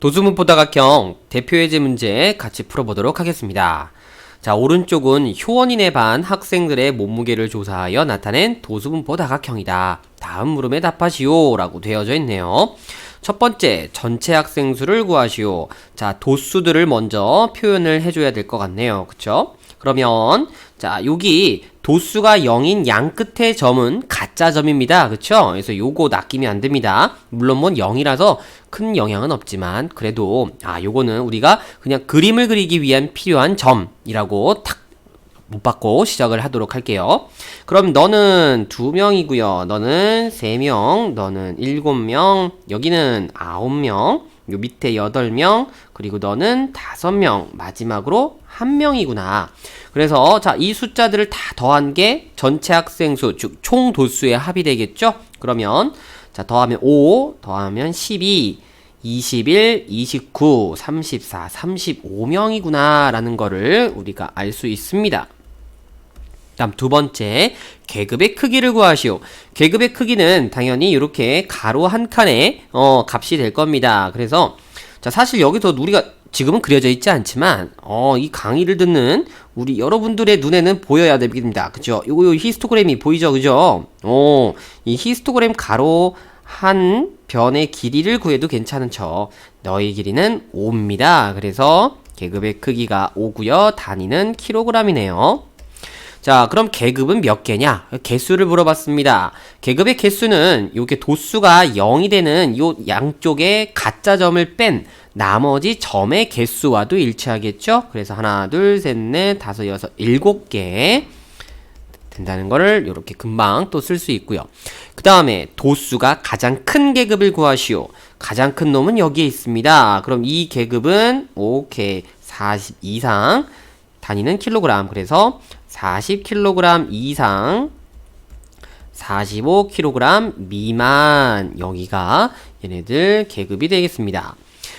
도수문법 다각형 대표 예제 문제 같이 풀어보도록 하겠습니다. 자, 오른쪽은 효원인의 반 학생들의 몸무게를 조사하여 나타낸 도수분포 다각형이다. 다음 물음에 답하시오 라고 되어져 있네요. 첫 번째, 전체 학생 수를 구하시오. 자, 도수들을 먼저 표현을 해줘야 될 것 같네요. 그쵸? 그러면 자, 여기 도수가 0인 양 끝의 점은 가짜 점입니다. 그쵸? 그래서 요거 낚이면 안 됩니다. 물론 뭐 0이라서 큰 영향은 없지만 그래도 요거는 우리가 그냥 그림을 그리기 위한 필요한 점이라고 탁 못 받고 시작을 하도록 할게요. 그럼 너는 2명이고요. 너는 3명, 너는 7명, 여기는 9명, 요 밑에 8명, 그리고 너는 5명, 마지막으로 1명이구나. 그래서 자, 이 숫자들을 다 더한 게 전체 학생 수, 즉 총 도수의 합이 되겠죠? 그러면 자, 더하면 5, 더하면 12, 21, 29, 34, 35명이구나 라는 거를 우리가 알 수 있습니다. 다음 두 번째, 계급의 크기를 구하시오. 계급의 크기는 당연히 이렇게 가로 한 칸에 값이 될 겁니다. 그래서 자, 사실 여기서 우리가 지금은 그려져 있지 않지만 이 강의를 듣는 우리 여러분들의 눈에는 보여야 됩니다. 그죠? 요 히스토그램이 보이죠? 그죠? 이 히스토그램 가로 한 변의 길이를 구해도 괜찮은 척. 너의 길이는 5입니다. 그래서 계급의 크기가 5고요. 단위는 킬로그램이네요. 자, 그럼 계급은 몇 개냐? 개수를 물어봤습니다. 계급의 개수는 요게 도수가 0이 되는 요 양쪽에 가짜 점을 뺀 나머지 점의 개수와도 일치하겠죠? 그래서 하나, 둘, 셋, 넷, 다섯, 여섯, 7개 된다는 거를 이렇게 금방 또 쓸 수 있고요. 그 다음에 도수가 가장 큰 계급을 구하시오. 가장 큰 놈은 여기에 있습니다. 그럼 이 계급은 오케이 40 이상, 단위는 킬로그램. 그래서 40kg 이상, 45kg 미만, 여기가 얘네들 계급이 되겠습니다.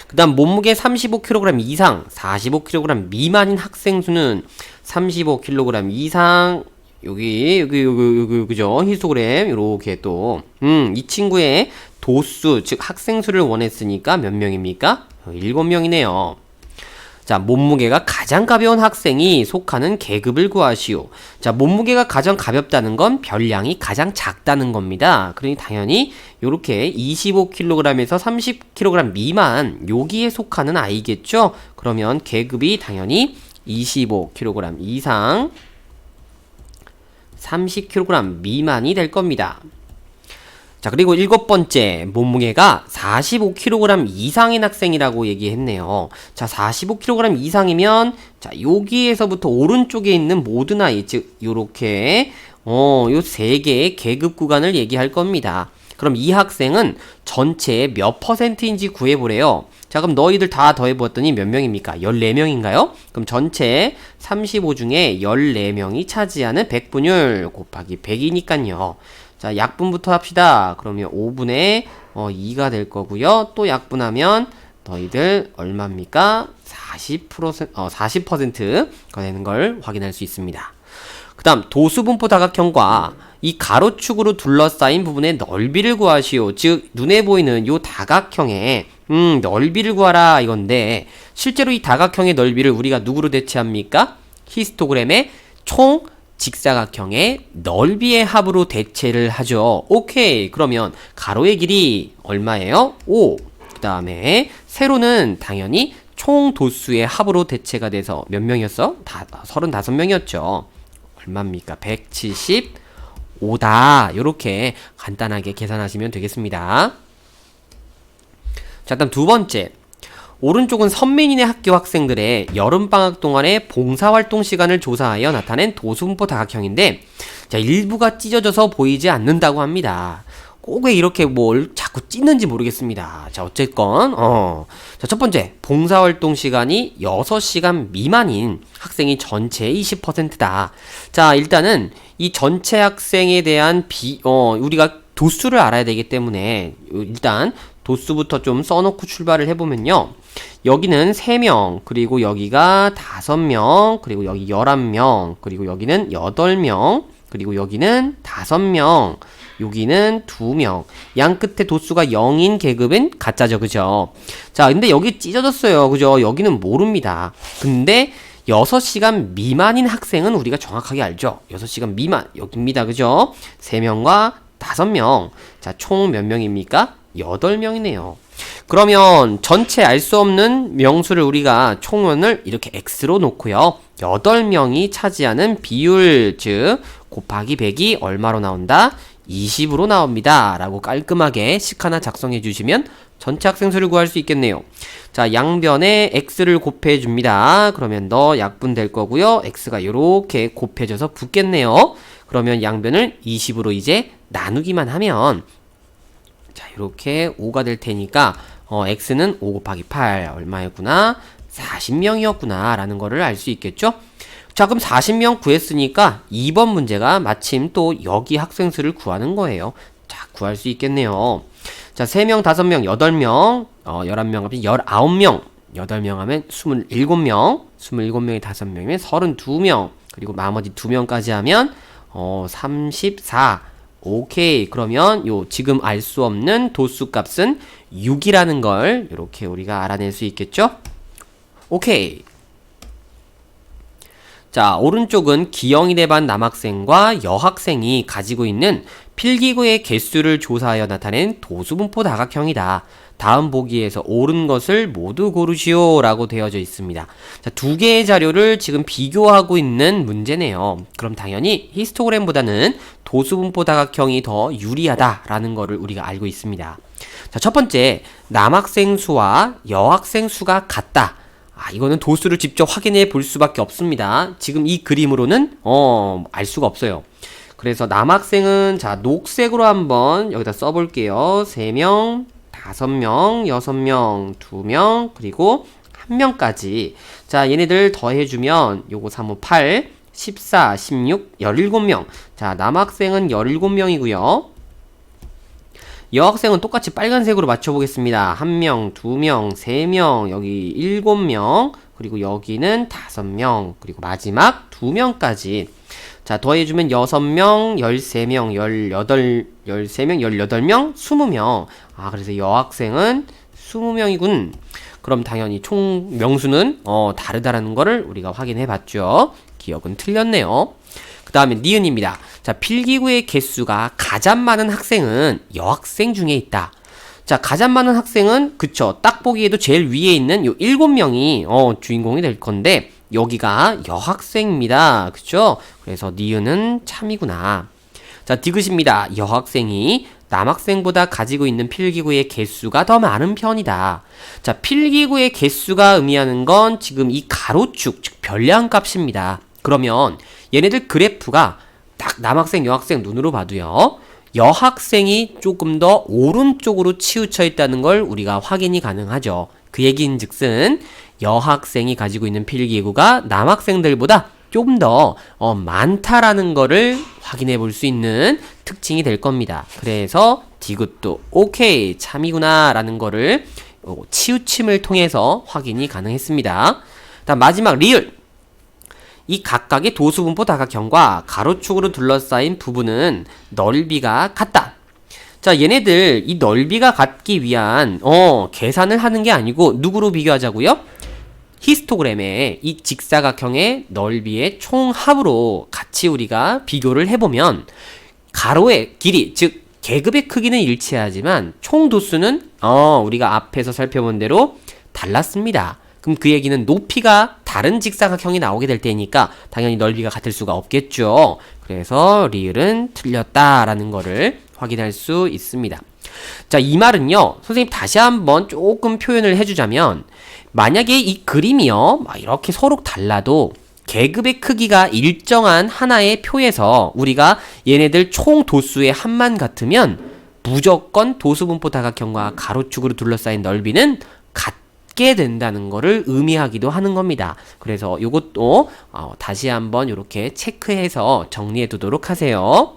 그 다음 몸무게 35kg 이상, 45kg 미만인 학생 수는 35kg 이상, 여기 그죠? 히스토그램 요렇게 또 이 친구의 도수, 즉 학생 수를 원했으니까 몇 명입니까? 7명이네요. 자, 몸무게가 가장 가벼운 학생이 속하는 계급을 구하시오. 자, 몸무게가 가장 가볍다는 건 별량이 가장 작다는 겁니다. 그러니 당연히 요렇게 25kg에서 30kg 미만 여기에 속하는 아이겠죠? 그러면 계급이 당연히 25kg 이상, 30kg 미만이 될 겁니다. 자, 그리고 7번째, 몸무게가 45kg 이상인 학생이라고 얘기했네요. 자, 45kg 이상이면, 자, 여기에서부터 오른쪽에 있는 모든 아이, 즉, 요렇게, 요 3개의 계급 구간을 얘기할 겁니다. 그럼 이 학생은 전체의 몇 %인지 구해보래요. 자, 그럼 너희들 다 더해보았더니 몇 명입니까? 14명인가요? 그럼 전체 35 중에 14명이 차지하는 백분율 곱하기 100이니까요. 자, 약분부터 합시다. 그러면 5분의 2가 될 거고요. 또 약분하면 너희들 얼마입니까? 40%가 되는 걸 확인할 수 있습니다. 그 다음 도수분포 다각형과 이 가로축으로 둘러싸인 부분의 넓이를 구하시오. 즉 눈에 보이는 요 다각형의 넓이를 구하라 이건데, 실제로 이 다각형의 넓이를 우리가 누구로 대체합니까? 히스토그램의 총 직사각형의 넓이의 합으로 대체를 하죠. 오케이. 그러면 가로의 길이 얼마예요? 5. 그 다음에 세로는 당연히 총 도수의 합으로 대체가 돼서 몇 명이었어? 35명이었죠. 얼마입니까? 175다. 요렇게 간단하게 계산하시면 되겠습니다. 자, 다음 두 번째. 오른쪽은 선민이네 학교 학생들의 여름방학 동안의 봉사활동 시간을 조사하여 나타낸 도수분포 다각형인데, 자, 일부가 찢어져서 보이지 않는다고 합니다. 꼭 왜 이렇게 뭘 자꾸 찢는지 모르겠습니다. 자, 어쨌건 자, 첫 번째, 봉사활동 시간이 6시간 미만인 학생이 전체의 20%다. 자, 일단은 이 전체 학생에 대한 우리가 도수를 알아야 되기 때문에 일단 도수부터 좀 써놓고 출발을 해보면요. 여기는 3명, 그리고 여기가 5명, 그리고 여기 11명, 그리고 여기는 8명, 그리고 여기는 5명, 여기는 2명. 양 끝에 도수가 0인 계급은 가짜죠. 그죠? 자, 근데 여기 찢어졌어요. 그죠? 여기는 모릅니다. 근데 6시간 미만인 학생은 우리가 정확하게 알죠? 6시간 미만. 여기입니다. 그죠? 3명과 5명. 자, 총 몇 명입니까? 8명이네요. 그러면 전체 알 수 없는 명수를 우리가 총원을 이렇게 x로 놓고요. 8명이 차지하는 비율, 즉 곱하기 100이 얼마로 나온다? 20으로 나옵니다. 라고 깔끔하게 식 하나 작성해 주시면 전체 학생 수를 구할 수 있겠네요. 자, 양변에 x를 곱해 줍니다. 그러면 너 약분 될 거고요. x가 이렇게 곱해져서 붙겠네요. 그러면 양변을 20으로 이제 나누기만 하면 자, 이렇게 5가 될 테니까 x는 5 곱하기 8 얼마였구나? 40명이었구나 라는 거를 알 수 있겠죠? 자, 그럼 40명 구했으니까 2번 문제가 마침 또 여기 학생 수를 구하는 거예요. 자, 구할 수 있겠네요. 자, 3명, 5명, 8명, 11명 하면 19명, 8명 하면 27명, 27명이 5명이면 32명, 그리고 나머지 2명까지 하면 34. 오케이. 그러면 요 지금 알 수 없는 도수 값은 6이라는 걸 이렇게 우리가 알아낼 수 있겠죠? 오케이. 자, 오른쪽은 기영이네 반 남학생과 여학생이 가지고 있는 필기구의 개수를 조사하여 나타낸 도수분포 다각형이다. 다음 보기에서 옳은 것을 모두 고르시오 라고 되어져 있습니다. 자, 두 개의 자료를 지금 비교하고 있는 문제네요. 그럼 당연히 히스토그램보다는 도수분포 다각형이 더 유리하다라는 거를 우리가 알고 있습니다. 자, 첫 번째, 남학생 수와 여학생 수가 같다. 이거는 도수를 직접 확인해 볼 수밖에 없습니다. 지금 이 그림으로는 알 수가 없어요. 그래서 남학생은 자, 녹색으로 한번 여기다 써볼게요. 3명, 5명, 6명, 2명, 그리고 1명까지. 자, 얘네들 더해주면 요거 3, 5, 8, 14, 16, 17명. 자, 남학생은 17명이고요. 여학생은 똑같이 빨간색으로 맞춰보겠습니다. 1명, 2명, 3명, 여기 7명, 그리고 여기는 5명, 그리고 마지막 2명까지. 자, 더해주면 6명, 13명, 13명, 18명, 20명. 그래서 여학생은 20명이군. 그럼 당연히 총 명수는 다르다라는 거를 우리가 확인해 봤죠. 기억은 틀렸네요. 그 다음에 니은입니다. 자, 필기구의 개수가 가장 많은 학생은 여학생 중에 있다. 자, 가장 많은 학생은 그쵸, 딱 보기에도 제일 위에 있는 요 7명이 주인공이 될 건데 여기가 여학생입니다. 그쵸? 그래서 니은은 참이구나. 자, 디귿입니다. 여학생이 남학생보다 가지고 있는 필기구의 개수가 더 많은 편이다. 자, 필기구의 개수가 의미하는 건 지금 이 가로축, 즉 별량 값입니다. 그러면 얘네들 그래프가 딱 남학생, 여학생 눈으로 봐도요. 여학생이 조금 더 오른쪽으로 치우쳐 있다는 걸 우리가 확인이 가능하죠. 그 얘기인 즉슨 여학생이 가지고 있는 필기구가 남학생들보다 좀 더 많다라는 거를 확인해 볼 수 있는 특징이 될 겁니다. 그래서 디귿도 오케이, 참이구나 라는 거를 치우침을 통해서 확인이 가능했습니다. 다음 마지막 리을. 이 각각의 도수분포 다각형과 가로축으로 둘러싸인 부분은 넓이가 같다. 자, 얘네들 이 넓이가 같기 위한 계산을 하는 게 아니고 누구로 비교하자고요? 히스토그램의 이 직사각형의 넓이의 총합으로 같이 우리가 비교를 해보면 가로의 길이, 즉 계급의 크기는 일치하지만 총 도수는 우리가 앞에서 살펴본 대로 달랐습니다. 그럼 그 얘기는 높이가 다른 직사각형이 나오게 될 테니까 당연히 넓이가 같을 수가 없겠죠. 그래서 리을은 틀렸다라는 거를 확인할 수 있습니다. 자, 이 말은요, 선생님 다시 한번 조금 표현을 해주자면, 만약에 이 그림이요, 이렇게 서로 달라도 계급의 크기가 일정한 하나의 표에서 우리가 얘네들 총 도수의 합만 같으면 무조건 도수분포 다각형과 가로축으로 둘러싸인 넓이는 같게 된다는 것을 의미하기도 하는 겁니다. 그래서 이것도 다시 한번 이렇게 체크해서 정리해 두도록 하세요.